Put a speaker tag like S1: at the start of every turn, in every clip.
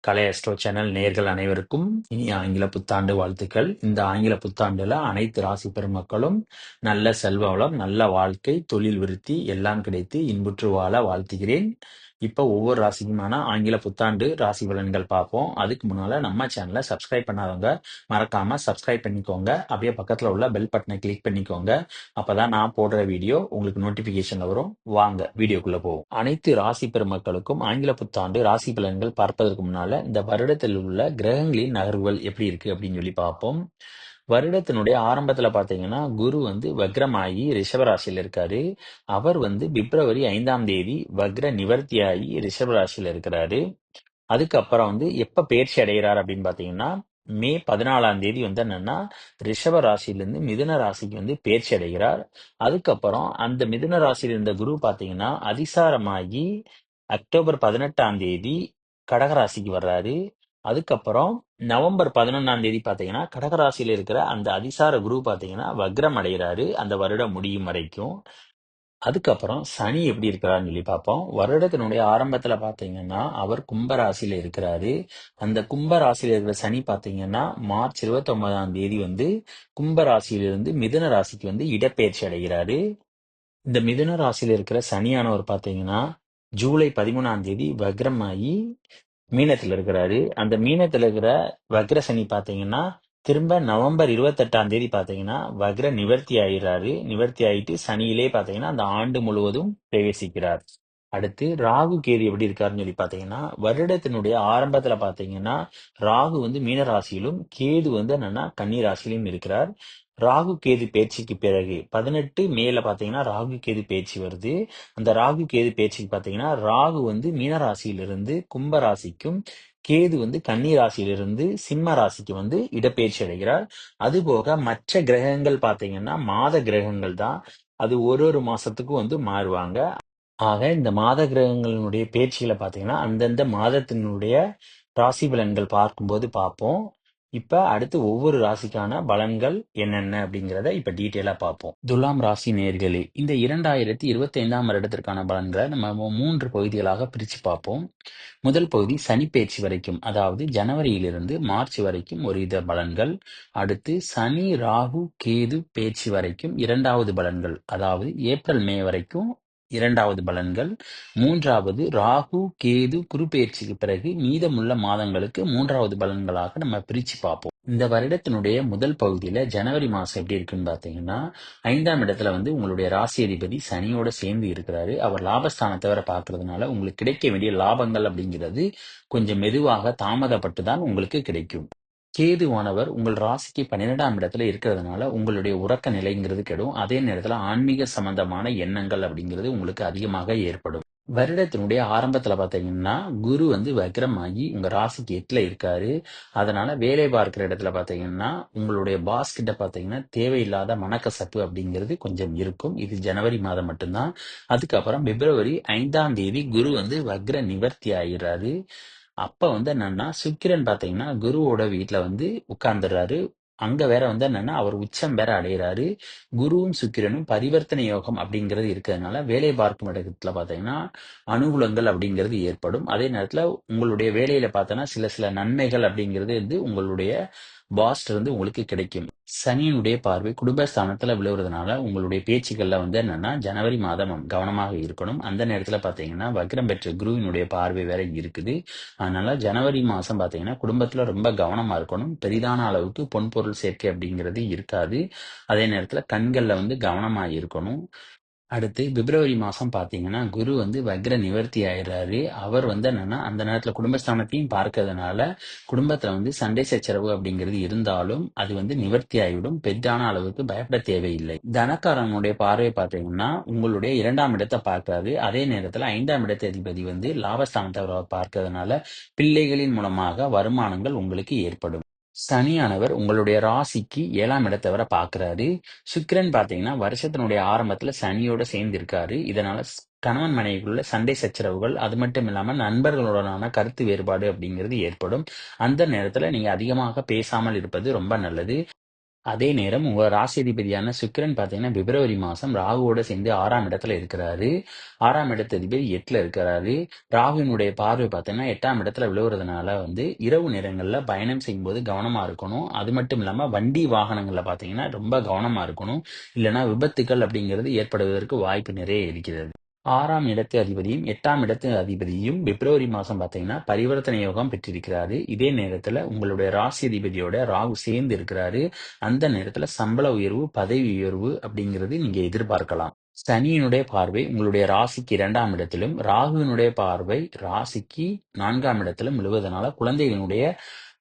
S1: கலை astro channel நேயர்கள் அனைவருக்கும் இனிய ஆங்கில புத்தாண்டு வாழ்த்துக்கள். இந்த ஆங்கில புத்தாண்டுல அனைத்து ராசி பெருமக்களும் நல்ல செல்வ வளம், நல்ல வாழ்க்கை, தொழில் விருத்தி எல்லாம் கிடைத்து இன்புற்று வாழ வாழ்த்துகிறேன். இப்போ ஒவ்வொரு ராசிக்குமான ஆங்கில புத்தாண்டு ராசி பலன்கள் பார்ப்போம். அதுக்கு முன்னால நம்ம சேனலை சப்ஸ்கிரைப் பண்ணாதவங்க மறக்காம சப்ஸ்கிரைப் பண்ணிக்கோங்க. அப்படியே பக்கத்துல உள்ள பெல் பட்டனை கிளிக் பண்ணிக்கோங்க. அப்பதான் நான் போடுற வீடியோ உங்களுக்கு நோட்டிபிகேஷன்ல வரும். வாங்க வீடியோக்குள்ள போவோம். அனைத்து ராசி பெருமக்களுக்கும் ஆங்கில புத்தாண்டு ராசி பலன்கள் பார்ப்பதற்கு முன்னால இந்த வருடத்தில் உள்ள கிரகங்களின் நகர்வுகள் எப்படி இருக்கு அப்படின்னு சொல்லி பார்ப்போம். வருடத்தினுடைய ஆரம்பத்துல பாத்தீங்கன்னா குரு வக்ரமாகி ரிஷபராசியில இருக்காரு. அவர் பிப்ரவரி 5ஆம் தேதி வக்ர நிவர்த்தியாகி ரிஷபராசியில இருக்கிறாரு. அதுக்கப்புறம் எப்ப பயிற்சி அடைகிறார் அப்படின்னு பாத்தீங்கன்னா மே 14ஆம் தேதி என்னன்னா ரிஷப ராசியிலிருந்து மிதுன ராசிக்கு பயிற்சி அடைகிறார். அதுக்கப்புறம் அந்த மிதுன ராசியில் இருந்த குரு பாத்தீங்கன்னா அதிசாரமாகி அக்டோபர் 18ஆம் தேதி கடகராசிக்கு வர்றாரு. அதுக்கப்புறம் நவம்பர் 11ஆம் தேதி பாத்தீங்கன்னா கடகராசியில இருக்கிற அந்த அதிசார குரு பாத்தீங்கன்னா வக்ரம் அடைகிறாரு அந்த வருடம் முடியும் வரைக்கும். அதுக்கப்புறம் சனி எப்படி இருக்கிறாருன்னு சொல்லி பார்ப்போம். வருடத்தினுடைய ஆரம்பத்துல பாத்தீங்கன்னா அவர் கும்பராசியில இருக்கிறாரு. அந்த கும்பராசியில இருக்கிற சனி பாத்தீங்கன்னா மார்ச் 29ஆம் தேதி கும்பராசியிலிருந்து மிதுன ராசிக்கு இடப்பெயர்ச்சி அடைகிறாரு. இந்த மிதுன ராசியில இருக்கிற சனியானவர் பாத்தீங்கன்னா ஜூலை 13ஆம் தேதி வக்ரமாகி மீனத்துல இருக்கிறாரு. அந்த மீனத்துல இருக்கிற வக்ர சனி பாத்தீங்கன்னா திரும்ப நவம்பர் 28ஆம் தேதி பாத்தீங்கன்னா வக்ர நிவர்த்தி ஆயிடுறாரு. நிவர்த்தி ஆயிட்டு சனியிலே பாத்தீங்கன்னா அந்த ஆண்டு முழுவதும் பிரவேசிக்கிறார். அடுத்து ராகு கேது எப்படி இருக்காருன்னு சொல்லி பாத்தீங்கன்னா வருடத்தினுடைய ஆரம்பத்துல பாத்தீங்கன்னா ராகு மீன ராசியிலும் கேது என்னன்னா கன்னி ராசியிலும் இருக்கிறார். ராகு கேது பேச்சுக்கு பிறகு 18 மேல பாத்தீங்கன்னா ராகு கேது பேச்சு வருது. அந்த ராகு கேது பேச்சுக்கு பாத்தீங்கன்னா ராகு மீன ராசியிலிருந்து கும்ப ராசிக்கும் கேது கன்னி ராசியிலிருந்து சிம்ம ராசிக்கு இடப்பெயர்ச்சி அடைகிறார். அதுபோக மற்ற கிரகங்கள் பாத்தீங்கன்னா மாத கிரகங்கள் தான். அது ஒரு ஒரு மாசத்துக்கும் மாறுவாங்க. ஆக இந்த மாத கிரகங்களினுடைய பேச்சுகளை பாத்தீங்கன்னா அந்தந்த மாதத்தினுடைய ராசி பலன்கள் பார்க்கும்போது பார்ப்போம். இப்ப அடுத்து ஒவ்வொரு ராசிக்கான பலன்கள் என்னென்ன அப்படிங்கிறத இப்ப டீட்டெயிலா பார்ப்போம். துலாம் ராசி நேர்களே, இந்த 2025ஆம் வருடத்திற்கான பலன்களை நம்ம 3 பகுதிகளாக பிரிச்சு பார்ப்போம். முதல் பகுதி சனி பெயர்ச்சி வரைக்கும், அதாவது ஜனவரியிலிருந்து மார்ச் வரைக்கும் ஒரு வித பலன்கள். அடுத்து சனி ராகு கேது பெயர்ச்சி வரைக்கும் 2வது பலன்கள், அதாவது ஏப்ரல் மே வரைக்கும் 2வது பலன்கள். 3வது ராகு கேது குரு பெயர்ச்சிக்கு பிறகு மீதமுள்ள மாதங்களுக்கு 3வது பலன்களாக நம்ம பிரிச்சு பார்ப்போம். இந்த வருடத்தினுடைய முதல் பகுதியில ஜனவரி மாசம் எப்படி இருக்குன்னு பாத்தீங்கன்னா 5ஆம் இடத்துல உங்களுடைய ராசி அதிபதி சனியோட சேர்ந்து இருக்கிறாரு. அவர் லாபஸ்தானத்தை வர பார்க்கறதுனால உங்களுக்கு கிடைக்க வேண்டிய லாபங்கள் அப்படிங்கிறது கொஞ்சம் மெதுவாக தாமதப்பட்டு தான் உங்களுக்கு கிடைக்கும். கேதுவானவர் உங்கள் ராசிக்கு 12ஆம் இடத்துல இருக்கிறதுனால உங்களுடைய உறக்க நிலைங்கிறது கெடும். அதே நேரத்துல ஆன்மீக சம்பந்தமான எண்ணங்கள் அப்படிங்கிறது உங்களுக்கு அதிகமாக ஏற்படும். வருடத்தினுடைய ஆரம்பத்துல பாத்தீங்கன்னா குரு வக்ரமாகி உங்க ராசிக்கு 8ல இருக்காரு. அதனால வேலை பார்க்கிற இடத்துல பாத்தீங்கன்னா உங்களுடைய பாஸ் கிட்ட பாத்தீங்கன்னா தேவையில்லாத மனக்கசப்பு அப்படிங்கிறது கொஞ்சம் இருக்கும். இது ஜனவரி மாதம் மட்டும்தான். அதுக்கப்புறம் பிப்ரவரி 5ஆம் தேதி குரு வக்ர நிவர்த்தி ஆகிறாரு. அப்ப என்னன்னா சுக்கிரன் பாத்தீங்கன்னா குருவோட வீட்டுல உட்கார்ந்துடுறாரு. அங்க வேற என்னன்னா அவர் உச்சம் வேற அடைகிறாரு. குருவும் சுக்கிரனும் பரிவர்த்தனை யோகம் அப்படிங்கிறது இருக்கிறதுனால வேலை பார்க்கும் இடத்துல பாத்தீங்கன்னா அனுகூலங்கள் அப்படிங்கிறது ஏற்படும். அதே நேரத்துல உங்களுடைய வேலையில பார்த்தோன்னா சில சில நன்மைகள் அப்படிங்கிறது உங்களுடைய பாஸ்ட் உங்களுக்கு கிடைக்கும். சனியினுடைய பார்வை குடும்பஸ்தானத்துல விழுவுறதுனால உங்களுடைய பேச்சுக்கள்ல என்னன்னா ஜனவரி மாதம் கவனமாக இருக்கணும். அந்த நேரத்துல பாத்தீங்கன்னா வக்ரம் பெற்ற குருவினுடைய பார்வை வேற இருக்குது. அதனால ஜனவரி மாசம் பாத்தீங்கன்னா குடும்பத்துல ரொம்ப கவனமா இருக்கணும். பெரிதான அளவுக்கு பொன்பொருள் சேர்க்கை அப்படிங்கிறது இருக்காது. அதே நேரத்துல கண்கள்ல கவனமா இருக்கணும். அடுத்து பிப்ரவரி மாசம் பாத்தீங்கன்னா குரு வக்ர நிவர்த்தி ஆயிடுறாரு. அவர் என்னன்னா அந்த நேரத்துல குடும்பஸ்தானத்தையும் பார்க்கறதுனால குடும்பத்துல சண்டை சச்சரவு அப்படிங்கிறது இருந்தாலும் அது நிவர்த்தி ஆகிவிடும். பெரிதான அளவுக்கு பயப்பட தேவையில்லை. தனக்காரனுடைய பார்வை பாத்தீங்கன்னா உங்களுடைய 2ஆம் இடத்தை பார்க்கிறாரு. அதே நேரத்துல 5ஆம் இடத்த அதிபதி லாபஸ்தானத்தை பார்க்கறதுனால பிள்ளைகளின் மூலமாக வருமானங்கள் உங்களுக்கு ஏற்படும். சனியானவர் உங்களுடைய ராசிக்கு 7ஆம் இடத்தை வர பாக்குறாரு. சுக்கிரன் பாத்தீங்கன்னா வருஷத்தினுடைய ஆரம்பத்துல சனியோட சேர்ந்து இருக்காரு. இதனால கணவன் மனைவிக்குள்ள சண்டை சச்சரவுகள், அது மட்டும் இல்லாம நண்பர்களுடனான கருத்து வேறுபாடு அப்படிங்கிறது ஏற்படும். அந்த நேரத்துல நீங்க அதிகமாக பேசாமல் இருப்பது ரொம்ப நல்லது. அதே நேரம் உங்க ராசியதிபதியான சுக்கிரன் பார்த்தீங்கன்னா, பிப்ரவரி மாசம் ராகுவோட சேர்ந்து 6ஆம் இடத்துல இருக்கிறாரு. 6ஆம் இடத்ததிபதி 8ல இருக்கிறாரு. ராகுவினுடைய பார்வை பார்த்தீங்கன்னா, 8ஆம் இடத்துல விழுவுறதுனால இரவு நேரங்கள்ல பயணம் செய்யும்போது கவனமா இருக்கணும். அது மட்டும் இல்லாம வண்டி வாகனங்கள்ல பார்த்தீங்கன்னா, ரொம்ப கவனமா இருக்கணும். இல்லன்னா விபத்துக்கள் அப்படிங்கிறது ஏற்படுவதற்கு வாய்ப்பு நிறைய இருக்கிறது. 6ஆம் இடத்து அதிபதியும் 8ஆம் இடத்து அதிபதியும் பிப்ரவரி மாசம் பார்த்தீங்கன்னா, பரிவர்த்தனை யோகம் பெற்றிருக்கிறாரு. இதே நேரத்துல உங்களுடைய ராசி அதிபதியோட ராகு சேர்ந்து இருக்கிறாரு. அந்த நேரத்துல சம்பள உயர்வு, பதவி உயர்வு அப்படிங்கிறது நீங்க எதிர்பார்க்கலாம். சனியினுடைய பார்வை உங்களுடைய ராசிக்கு 2ஆம் இடத்திலும், ராகுவினுடைய பார்வை ராசிக்கு 4ஆம் இடத்திலும் விழுவதனால, குழந்தைகளுடைய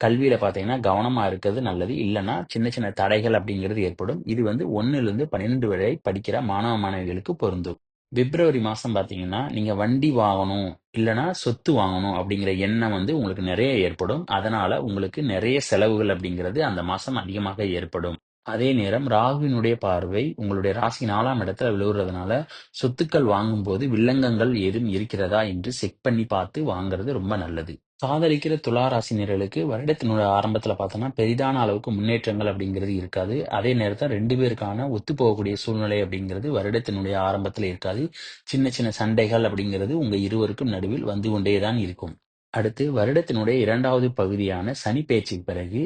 S1: கல்வியில பார்த்தீங்கன்னா, கவனமா இருக்கிறது நல்லது. இல்லன்னா சின்ன சின்ன தடைகள் அப்படிங்கிறது ஏற்படும். இது 1லிருந்து 12 வரை படிக்கிற மாணவ, மாணவிகளுக்கு பொருந்தும். பிப்ரவரி மாசம் பார்த்தீங்கன்னா, நீங்க வண்டி வாங்கணும், இல்லன்னா சொத்து வாங்கணும் அப்படிங்கிற எண்ணம் உங்களுக்கு நெறைய ஏற்படும். அதனால உங்களுக்கு நெறைய செலவுகள் அப்படிங்கிறது அந்த மாசம் அதிகமாக ஏற்படும். அதே நேரம் ராகுவினுடைய பார்வை உங்களுடைய ராசி 4ஆம் இடத்துல விழுவுறதுனால, சொத்துக்கள் வாங்கும்போது வில்லங்கங்கள் ஏதும் இருக்கிறதா என்று செக் பண்ணி பார்த்து வாங்குறது ரொம்ப நல்லது. காதலிக்கிற துலா ராசினியர்களுக்கு வருடத்தினுடைய ஆரம்பத்துல பார்த்தோம்னா, பெரிதான அளவுக்கு முன்னேற்றங்கள் அப்படிங்கிறது இருக்காது. அதே நேரத்துல 2 பேருக்கான ஒத்துப்போகக்கூடிய சூழ்நிலை அப்படிங்கிறது வருடத்தினுடைய ஆரம்பத்துல இருக்காது. சின்ன சின்ன சண்டைகள் அப்படிங்கிறது உங்க இருவருக்கும் நடுவில் வந்து கொண்டே தான் இருக்கும். அடுத்து வருடத்தினுடைய 2வது பகுதியான சனி பெயர்ச்சிக்கு பிறகு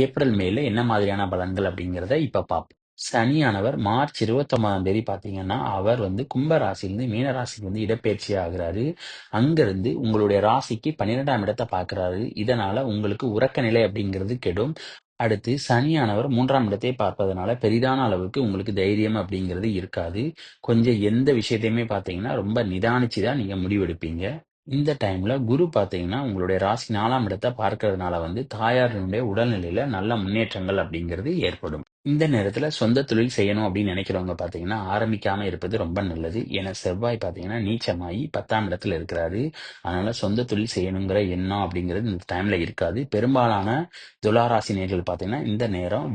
S1: ஏப்ரல், மேல என்ன மாதிரியான பலன்கள் அப்படிங்கிறத இப்ப பார்ப்போம். சனியானவர் மார்ச் 29ஆம் தேதி பார்த்தீங்கன்னா, அவர் கும்ப ராசியிலிருந்து மீன ராசிக்கு இடப்பெயர்ச்சி ஆகுறாரு. அங்கிருந்து உங்களுடைய ராசிக்கு 12ஆம் இடத்த பார்க்கிறாரு. இதனால உங்களுக்கு உறக்க நிலை அப்படிங்கிறது கெடும். அடுத்து சனியானவர் 3ஆம் இடத்தை பார்ப்பதனால பெரிதான அளவுக்கு உங்களுக்கு தைரியம் அப்படிங்கிறது இருக்காது. கொஞ்சம் எந்த விஷயத்தையுமே பார்த்தீங்கன்னா, ரொம்ப நிதானிச்சு தான் நீங்க முடிவெடுப்பீங்க. இந்த டைம்ல குரு பார்த்தீங்கன்னா, உங்களுடைய ராசி 4ஆம் இடத்த பார்க்கிறதுனால தாயாரினுடைய உடல்நிலையில நல்ல முன்னேற்றங்கள் அப்படிங்கிறது ஏற்படும். இந்த நேரத்துல சொந்த தொழில் செய்யணும் அப்படின்னு நினைக்கிறவங்க பார்த்தீங்கன்னா, ஆரம்பிக்காம இருப்பது ரொம்ப நல்லது. ஏன்னா செவ்வாய் பார்த்தீங்கன்னா நீச்சமாயி 10ஆம் இடத்துல இருக்கிறாரு. அதனால சொந்த தொழில் செய்யணுங்கிற எண்ணம் அப்படிங்கிறது இந்த டைம்ல இருக்காது. பெரும்பாலான துலா ராசி நேயர்கள் பார்த்தீங்கன்னா, இந்த நேரம்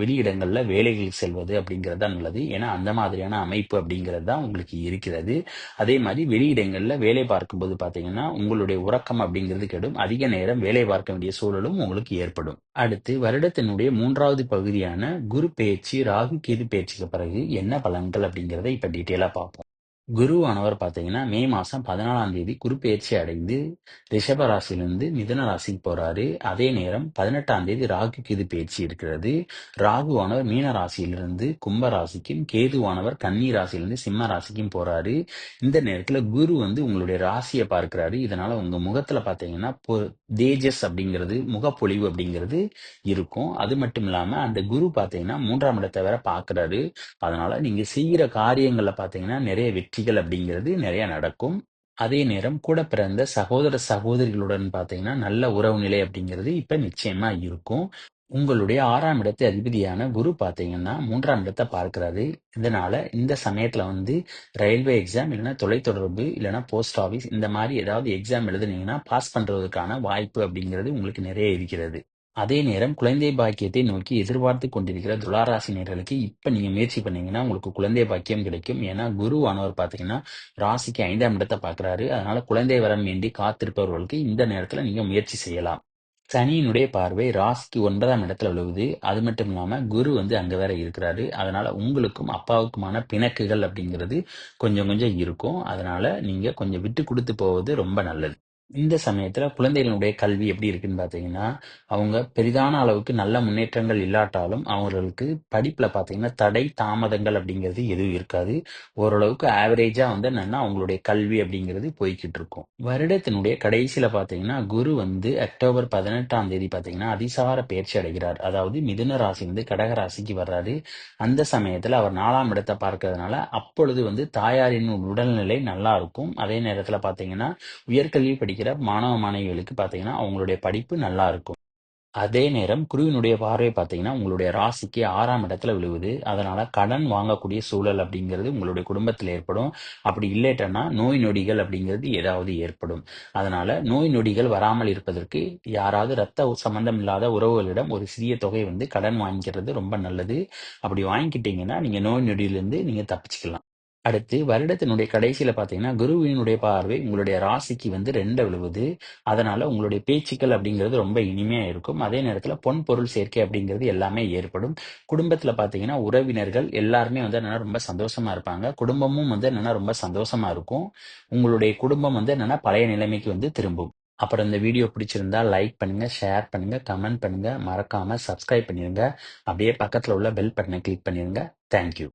S1: வெளியிடங்கள்ல வேலைகளுக்கு செல்வது அப்படிங்கிறது தான் நல்லது. ஏன்னா அந்த மாதிரியான அமைப்பு அப்படிங்கிறது தான் உங்களுக்கு இருக்கிறது. அதே மாதிரி வெளியிடங்கள்ல வேலை பார்க்கும்போது பார்த்தீங்கன்னா, உங்களுடைய உறக்கம் அப்படிங்கிறது கெடும். அதிக நேரம் வேலை பார்க்க வேண்டிய சூழலும் உங்களுக்கு ஏற்படும். அடுத்து வருடத்தினுடைய 3வது பகுதியான குரு பெயர்ச்சி, ராகு, கேது பெயர்ச்சிக்கு பிறகு என்ன பலன்கள் அப்படிங்கிறத இப்ப டீட்டெயிலா பார்ப்போம். குருவானவர் பார்த்தீங்கன்னா, மே மாசம் 14ஆம் தேதி குருப்பெயர்ச்சி அடைந்து ரிஷப ராசியிலிருந்து மிதுன ராசிக்கு போறாரு. அதே நேரம் 18ஆம் தேதி ராகு கேது பெயர்ச்சி இருக்கிறது. ராகுவானவர் மீன ராசியிலிருந்து கும்ப ராசிக்கும், கேதுவானவர் கன்னி ராசியிலிருந்து சிம்ம ராசிக்கும் போறாரு. இந்த நேரத்துல குரு உங்களுடைய ராசியை பார்க்கிறாரு. இதனால உங்க முகத்துல பார்த்தீங்கன்னா, தேஜஸ் அப்படிங்கிறது, முகப்பொலிவு அப்படிங்கிறது இருக்கும். அது மட்டும் இல்லாம அந்த குரு பார்த்தீங்கன்னா 3ஆம் இடத்தை வேற பார்க்கிறாரு. அதனால நீங்க செய்யற காரியங்கள்ல பார்த்தீங்கன்னா, நிறைய வெற்றிகள் அப்படிங்கிறது நிறைய நடக்கும். அதே நேரம் கூட பிறந்த சகோதர, சகோதரிகளுடன் பார்த்தீங்கன்னா, நல்ல உறவு நிலை அப்படிங்கிறது இப்ப நிச்சயமா இருக்கும். உங்களுடைய 6ஆம் இடத்து அதிபதியான குரு பார்த்தீங்கன்னா, 3ஆம் இடத்த பார்க்கிறாரு. இதனால இந்த சமயத்துல ரயில்வே எக்ஸாம், இல்லன்னா தொலைத்தொடர்பு, இல்லன்னா போஸ்ட் ஆஃபீஸ் இந்த மாரி ஏதாவது எக்ஸாம் எழுதுனீங்கன்னா, பாஸ் பண்றதுக்கான வாய்ப்பு அப்படிங்கிறது உங்களுக்கு நிறைய இருக்கிறது. அதே நேரம் குழந்தை பாக்கியத்தை நோக்கி எதிர்பார்த்துக் கொண்டிருக்கிற துலா ராசினியர்களுக்கு இப்ப நீங்க முயற்சி பண்ணீங்கன்னா, உங்களுக்கு குழந்தை பாக்கியம் கிடைக்கும். ஏன்னா குருவானவர் பார்த்தீங்கன்னா, ராசிக்கு 5ஆம் இடத்த பார்க்கிறாரு. அதனால குழந்தை வரம் வேண்டி காத்திருப்பவர்களுக்கு இந்த நேரத்துல நீங்க முயற்சி செய்யலாம். சனியினுடைய பார்வை ராசிக்கு 9ஆம் இடத்துல விழுவுது. அது மட்டும் இல்லாம குரு அங்க வேற இருக்கிறாரு. அதனால உங்களுக்கும் அப்பாவுக்குமான பிணக்குகள் அப்படிங்கிறது கொஞ்சம் கொஞ்சம் இருக்கும். அதனால நீங்க கொஞ்சம் விட்டு குடுத்து போவது ரொம்ப நல்லது. இந்த சமயத்துல குழந்தைகளுடைய கல்வி எப்படி இருக்குன்னு பார்த்தீங்கன்னா, அவங்க பெரிதான அளவுக்கு நல்ல முன்னேற்றங்கள் இல்லாட்டாலும், அவங்களுக்கு படிப்புல பார்த்தீங்கன்னா, தடை, தாமதங்கள் அப்படிங்கிறது எதுவும் இருக்காது. ஓரளவுக்கு ஆவரேஜா என்னன்னா அவங்களுடைய கல்வி அப்படிங்கிறது போய்க்கிட்டு இருக்கும். வருடத்தினுடைய கடைசியில பார்த்தீங்கன்னா, குரு அக்டோபர் 18ஆம் தேதி பார்த்தீங்கன்னா, அதிசார பெயர்ச்சி அடைகிறார். அதாவது மிதுன ராசியிலிருந்து கடக ராசிக்கு வர்றாரு. அந்த சமயத்துல அவர் 4ஆம் இடத்த பார்க்கிறதுனால, அப்பொழுது தாயாரின் உடல்நிலை நல்லா இருக்கும். அதே நேரத்துல பார்த்தீங்கன்னா, உயர்கல்வி படிக்கிற மாணவ, மாணவிகளுக்கு பார்த்தீங்கன்னா, அவங்களுடைய படிப்பு நல்லா இருக்கும். அதே நேரம் குருவினுடைய பார்வை பார்த்தீங்கன்னா, உங்களுடைய ராசிக்கு 6ஆம் இடத்துல விழுவுது. அதனால கடன் வாங்கக்கூடிய சூழல் அப்படிங்கிறது உங்களுடைய குடும்பத்தில ஏற்படும். அப்படி இல்லட்டன்னா, நோய் நொடிகள் அப்படிங்கிறது ஏதாவது ஏற்படும். அதனால நோய் நொடிகள் வராமல் இருப்பதற்கு யாராவது ரத்த சம்பந்தம் இல்லாத உறவுகளிடம் ஒரு சிறிய தொகை கடன் வாங்கிக்கிறது ரொம்ப நல்லது. அப்படி வாங்கிக்கிட்டீங்கன்னா, நீங்க நோய் நொடியிலிருந்து நீங்க தப்பிச்சுக்கலாம். அடுத்து வருடத்தினுடைய கடைசியில பார்த்தீங்கன்னா, குருவினுடைய பார்வை உங்களுடைய ராசிக்கு வந்து 2 விழுவுது. அதனால உங்களுடைய பேச்சுக்கள் அப்படிங்கிறது ரொம்ப இனிமையா இருக்கும். அதே நேரத்தில பொன் பொருள் சேர்க்கை அப்படிங்கிறது எல்லாமே ஏற்படும். குடும்பத்தில பார்த்தீங்கன்னா, உறவினர்கள் எல்லாருமே வந்து என்னன்னா ரொம்ப சந்தோஷமா இருப்பாங்க. குடும்பமும் வந்து என்னன்னா ரொம்ப சந்தோஷமா இருக்கும். உங்களுடைய குடும்பம் வந்து என்னன்னா பழைய நிலைமைக்கு வந்து திரும்பும். அப்புறம் இந்த வீடியோ பிடிச்சிருந்தா லைக் பண்ணுங்க, ஷேர் பண்ணுங்க, கமெண்ட் பண்ணுங்க. மறக்காம சப்ஸ்கிரைப் பண்ணிருங்க. அப்படியே பக்கத்தில உள்ள பெல் பட்டன கிளிக் பண்ணிருங்க. Thank you.